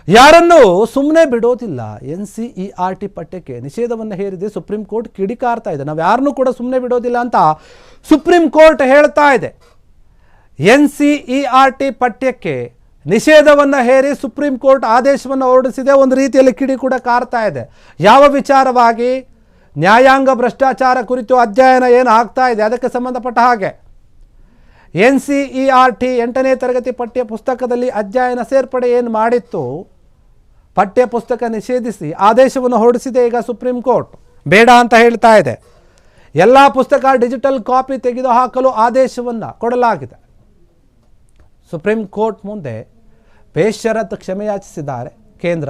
ಯಾರನ್ನೂ ಸುಮ್ಮನೆ ಬಿಡೋದಿಲ್ಲ. NCERT ಪಠ್ಯಕ್ಕೆ ನಿಷೇಧವನ್ನು ಹೇರಿದೆ ಸುಪ್ರೀಂ ಕೋರ್ಟ್ ಕಿಡಿಕಾರ್ತಾ ಇದೆ. ನಾವು ಯಾರನ್ನೂ ಕೂಡ ಸುಮ್ಮನೆ ಬಿಡೋದಿಲ್ಲ ಅಂತ ಸುಪ್ರೀಂ ಕೋರ್ಟ್ ಹೇಳ್ತಾ ಇದೆ. NCERT ಪಠ್ಯಕ್ಕೆ ನಿಷೇಧವನ್ನು ಹೇರಿ ಸುಪ್ರೀಂ ಕೋರ್ಟ್ ಆದೇಶವನ್ನು ಹೊರಡಿಸಿದೆ. ಒಂದು ರೀತಿಯಲ್ಲಿ ಕಿಡಿ ಕೂಡ ಕಾರ್ತಾ ಇದೆ. ಯಾವ ವಿಚಾರವಾಗಿ? ನ್ಯಾಯಾಂಗ ಭ್ರಷ್ಟಾಚಾರ ಕುರಿತು ಅಧ್ಯಯನ ಏನು ಆಗ್ತಾ ಇದೆ ಅದಕ್ಕೆ ಸಂಬಂಧಪಟ್ಟ ಹಾಗೆ NCERT 8ನೇ ತರಗತಿ ಪಠ್ಯ ಪುಸ್ತಕದಲ್ಲಿ ಅಧ್ಯಯನ ಸೇರ್ಪಡೆ ಏನು ಮಾಡಿತ್ತು, ಪಠ್ಯ ಪುಸ್ತಕ ನಿಷೇಧಿಸಿ ಆದೇಶವನ್ನು ಹೊರಡಿಸಿದೆ ಈಗ ಸುಪ್ರೀಂ ಕೋರ್ಟ್. ಬೇಡ ಅಂತ ಹೇಳ್ತಾ ಇದೆ. ಎಲ್ಲ ಪುಸ್ತಕ ಡಿಜಿಟಲ್ ಕಾಪಿ ತೆಗೆದುಹಾಕಲು ಆದೇಶವನ್ನು ಕೊಡಲಾಗಿದೆ. ಸುಪ್ರೀಂ ಕೋರ್ಟ್ ಮುಂದೆ ಬೇಷರತ್ ಕ್ಷಮೆಯಾಚಿಸಿದ್ದಾರೆ ಕೇಂದ್ರ.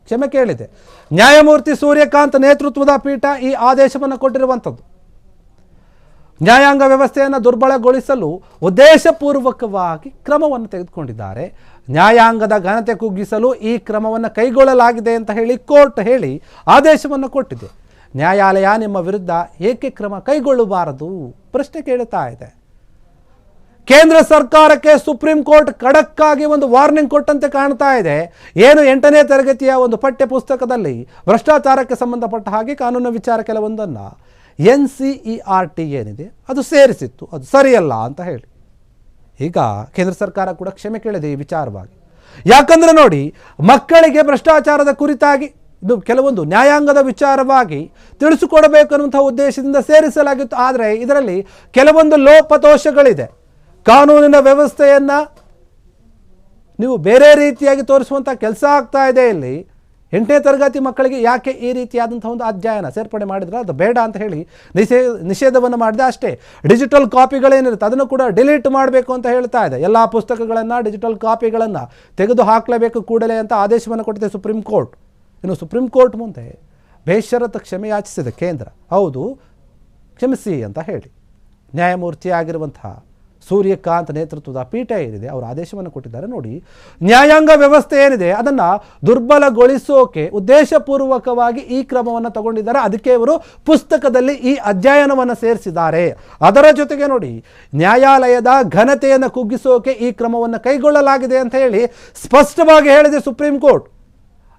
ಕ್ಷಮೆ ಕೇಳಿದೆ. ನ್ಯಾಯಮೂರ್ತಿ ಸೂರ್ಯಕಾಂತ್ ನೇತೃತ್ವದ ಪೀಠ ಈ ಆದೇಶವನ್ನು ಕೊಟ್ಟಿರುವಂಥದ್ದು. ನ್ಯಾಯಾಂಗ ವ್ಯವಸ್ಥೆಯನ್ನು ದುರ್ಬಲಗೊಳಿಸಲು ಉದ್ದೇಶಪೂರ್ವಕವಾಗಿ ಕ್ರಮವನ್ನು ತೆಗೆದುಕೊಂಡಿದ್ದಾರೆ. ನ್ಯಾಯಾಂಗದ ಘನತೆ ಕುಗ್ಗಿಸಲು ಈ ಕ್ರಮವನ್ನು ಕೈಗೊಳ್ಳಲಾಗಿದೆ ಅಂತ ಹೇಳಿ ಕೋರ್ಟ್ ಹೇಳಿ ಆದೇಶವನ್ನು ಕೊಟ್ಟಿದೆ. ನ್ಯಾಯಾಲಯ ನಿಮ್ಮ ವಿರುದ್ಧ ಏಕೆ ಕ್ರಮ ಕೈಗೊಳ್ಳಬಾರದು ಪ್ರಶ್ನೆ ಕೇಳುತ್ತಾ ಇದೆ. ಕೇಂದ್ರ ಸರ್ಕಾರಕ್ಕೆ ಸುಪ್ರೀಂ ಕೋರ್ಟ್ ಖಡಕ್ ಆಗಿ ಒಂದು ವಾರ್ನಿಂಗ್ ಕೊಟ್ಟಂತೆ ಕಾಣ್ತಾ ಇದೆ. ಏನು 8ನೇ ತರಗತಿಯ ಒಂದು ಪಠ್ಯ ಪುಸ್ತಕದಲ್ಲಿ ಭ್ರಷ್ಟಾಚಾರಕ್ಕೆ ಸಂಬಂಧಪಟ್ಟ ಹಾಗೆ ಕಾನೂನು ವಿಚಾರ ಕೆಲವೊಂದನ್ನು NCERT ಏನಿದೆ ಅದು ಸೇರಿಸಿತ್ತು, ಅದು ಸರಿಯಲ್ಲ ಅಂತ ಹೇಳಿ ಈಗ ಕೇಂದ್ರ ಸರ್ಕಾರ ಕೂಡ ಕ್ಷಮೆ ಕೇಳಿದೆ ಈ ವಿಚಾರವಾಗಿ. ಯಾಕಂದರೆ ನೋಡಿ, ಮಕ್ಕಳಿಗೆ ಭ್ರಷ್ಟಾಚಾರದ ಕುರಿತಾಗಿ ಇದು ಕೆಲವೊಂದು ನ್ಯಾಯಾಂಗದ ವಿಚಾರವಾಗಿ ತಿಳಿಸಿಕೊಡಬೇಕು ಅನ್ನುವಂಥ ಉದ್ದೇಶದಿಂದ ಸೇರಿಸಲಾಗಿತ್ತು. ಆದರೆ ಇದರಲ್ಲಿ ಕೆಲವೊಂದು ಲೋಪದೋಷಗಳಿದೆ. ಕಾನೂನಿನ ವ್ಯವಸ್ಥೆಯನ್ನು ನೀವು ಬೇರೆ ರೀತಿಯಾಗಿ ತೋರಿಸುವಂಥ ಕೆಲಸ ಆಗ್ತಾ ಇದೆ. ಇಲ್ಲಿ 8ನೇ ತರಗತಿ ಮಕ್ಕಳಿಗೆ ಯಾಕೆ ಈ ರೀತಿಯಾದಂಥ ಒಂದು ಅಧ್ಯಯನ ಸೇರ್ಪಡೆ ಮಾಡಿದ್ರೆ ಅದು ಬೇಡ ಅಂತ ಹೇಳಿ ನಿಷೇಧವನ್ನು ಮಾಡಿದೆ ಅಷ್ಟೇ. ಡಿಜಿಟಲ್ ಕಾಪಿಗಳೇನಿರುತ್ತೆ ಅದನ್ನು ಕೂಡ ಡಿಲೀಟ್ ಮಾಡಬೇಕು ಅಂತ ಹೇಳ್ತಾ ಇದೆ. ಎಲ್ಲ ಪುಸ್ತಕಗಳನ್ನು ಡಿಜಿಟಲ್ ಕಾಪಿಗಳನ್ನು ತೆಗೆದು ಹಾಕಲೇಬೇಕು ಕೂಡಲೇ ಅಂತ ಆದೇಶವನ್ನು ಕೊಟ್ಟಿದೆ ಸುಪ್ರೀಂ ಕೋರ್ಟ್. ಇನ್ನು ಸುಪ್ರೀಂ ಕೋರ್ಟ್ ಮುಂದೆ ಬೇಷರತ್ ಕ್ಷಮೆ ಯಾಚಿಸಿದೆ ಕೇಂದ್ರ. ಹೌದು, ಕ್ಷಮಿಸಿ ಅಂತ ಹೇಳಿ ನ್ಯಾಯಮೂರ್ತಿಯಾಗಿರುವಂತಹ ಸೂರ್ಯಕಾಂತ್ ನೇತೃತ್ವದ ಪೀಠ ಏನಿದೆ ಅವರು ಆದೇಶವನ್ನು ಕೊಟ್ಟಿದ್ದಾರೆ. ನೋಡಿ, ನ್ಯಾಯಾಂಗ ವ್ಯವಸ್ಥೆ ಏನಿದೆ ಅದನ್ನು ದುರ್ಬಲಗೊಳಿಸೋಕೆ ಉದ್ದೇಶಪೂರ್ವಕವಾಗಿ ಈ ಕ್ರಮವನ್ನು ತಗೊಂಡಿದ್ದಾರೆ. ಅದಕ್ಕೆ ಇವರು ಪುಸ್ತಕದಲ್ಲಿ ಈ ಅಧ್ಯಯನವನ್ನು ಸೇರಿಸಿದ್ದಾರೆ. ಅದರ ಜೊತೆಗೆ ನೋಡಿ, ನ್ಯಾಯಾಲಯದ ಘನತೆಯನ್ನು ಕುಗ್ಗಿಸೋಕೆ ಈ ಕ್ರಮವನ್ನು ಕೈಗೊಳ್ಳಲಾಗಿದೆ ಅಂತ ಹೇಳಿ ಸ್ಪಷ್ಟವಾಗಿ ಹೇಳಿದೆ ಸುಪ್ರೀಂ ಕೋರ್ಟ್.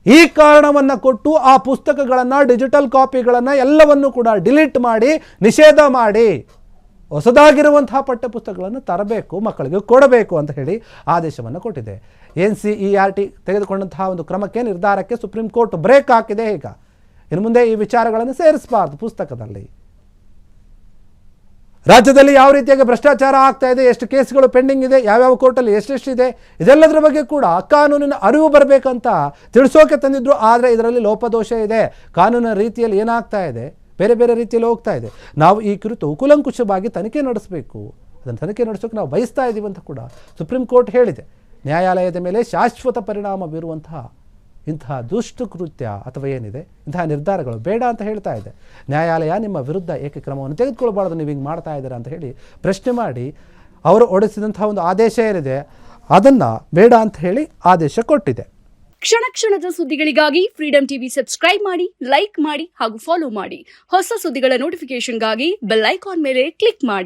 ಈ ಕಾರಣವನ್ನು ಕೊಟ್ಟು ಆ ಪುಸ್ತಕಗಳನ್ನು ಡಿಜಿಟಲ್ ಕಾಪಿಗಳನ್ನು ಎಲ್ಲವನ್ನು ಕೂಡ ಡಿಲೀಟ್ ಮಾಡಿ ನಿಷೇಧ ಮಾಡಿ ಹೊಸದಾಗಿರುವಂತಹ ಪಠ್ಯಪುಸ್ತಕಗಳನ್ನು ತರಬೇಕು, ಮಕ್ಕಳಿಗೆ ಕೊಡಬೇಕು ಅಂತ ಹೇಳಿ ಆದೇಶವನ್ನು ಕೊಟ್ಟಿದೆ. NCERT ತೆಗೆದುಕೊಂಡಂತಹ ಒಂದು ಕ್ರಮಕ್ಕೆ, ನಿರ್ಧಾರಕ್ಕೆ ಸುಪ್ರೀಂ ಕೋರ್ಟ್ ಬ್ರೇಕ್ ಹಾಕಿದೆ. ಈಗ ಇನ್ನು ಮುಂದೆ ಈ ವಿಚಾರಗಳನ್ನು ಸೇರಿಸಬಾರ್ದು ಪುಸ್ತಕದಲ್ಲಿ. ರಾಜ್ಯದಲ್ಲಿ ಯಾವ ರೀತಿಯಾಗಿ ಭ್ರಷ್ಟಾಚಾರ ಆಗ್ತಾ ಇದೆ, ಎಷ್ಟು ಕೇಸ್ಗಳು ಪೆಂಡಿಂಗ್ ಇದೆ, ಯಾವ್ಯಾವ ಕೋರ್ಟಲ್ಲಿ ಎಷ್ಟೆಷ್ಟಿದೆ, ಇದೆಲ್ಲದರ ಬಗ್ಗೆ ಕೂಡ ಕಾನೂನಿನ ಅರಿವು ಬರಬೇಕಂತ ತಿಳಿಸೋಕೆ ತಂದಿದ್ರು. ಆದರೆ ಇದರಲ್ಲಿ ಲೋಪದೋಷ ಇದೆ. ಕಾನೂನಿನ ರೀತಿಯಲ್ಲಿ ಏನಾಗ್ತಾ ಇದೆ, ಬೇರೆ ಬೇರೆ ರೀತಿಯಲ್ಲಿ ಹೋಗ್ತಾ ಇದೆ. ನಾವು ಈ ಕುರಿತು ಕೂಲಂಕುಷವಾಗಿ ತನಿಖೆ ನಡೆಸಬೇಕು, ಅದನ್ನು ತನಿಖೆ ನಡೆಸೋಕೆ ನಾವು ಬಯಸ್ತಾ ಇದ್ದೀವಿ ಅಂತ ಕೂಡ ಸುಪ್ರೀಂ ಕೋರ್ಟ್ ಹೇಳಿದೆ. ನ್ಯಾಯಾಲಯದ ಮೇಲೆ ಶಾಶ್ವತ ಪರಿಣಾಮ ಬೀರುವಂತಹ ಇಂತಹ ದುಷ್ಟಕೃತ್ಯ ಅಥವಾ ಏನಿದೆ ಇಂತಹ ನಿರ್ಧಾರಗಳು ಬೇಡ ಅಂತ ಹೇಳ್ತಾ ಇದೆ. ನ್ಯಾಯಾಲಯ ನಿಮ್ಮ ವಿರುದ್ಧ ಏಕೆ ಕ್ರಮವನ್ನು ತೆಗೆದುಕೊಳ್ಬಾರ್ದು, ನೀವು ಹಿಂಗೆ ಮಾಡ್ತಾ ಇದ್ದೀರಾ ಅಂತ ಹೇಳಿ ಪ್ರಶ್ನೆ ಮಾಡಿ ಅವರು ಹೊರಡಿಸಿದಂತಹ ಒಂದು ಆದೇಶ ಏನಿದೆ ಅದನ್ನು ಬೇಡ ಅಂತ ಹೇಳಿ ಆದೇಶ ಕೊಟ್ಟಿದೆ. ಕ್ಷಣ ಕ್ಷಣದ ಸುದ್ದಿಗಳಿಗಾಗಿ ಫ್ರೀಡಂ ಟಿವಿ ಸಬ್ಸ್ಕ್ರೈಬ್ ಮಾಡಿ, ಲೈಕ್ ಮಾಡಿ ಹಾಗೂ ಫಾಲೋ ಮಾಡಿ. ಹೊಸ ಸುದ್ದಿಗಳ ನೋಟಿಫಿಕೇಶನ್ಗಾಗಿ ಬೆಲ್ ಐಕಾನ್ ಮೇಲೆ ಕ್ಲಿಕ್ ಮಾಡಿ.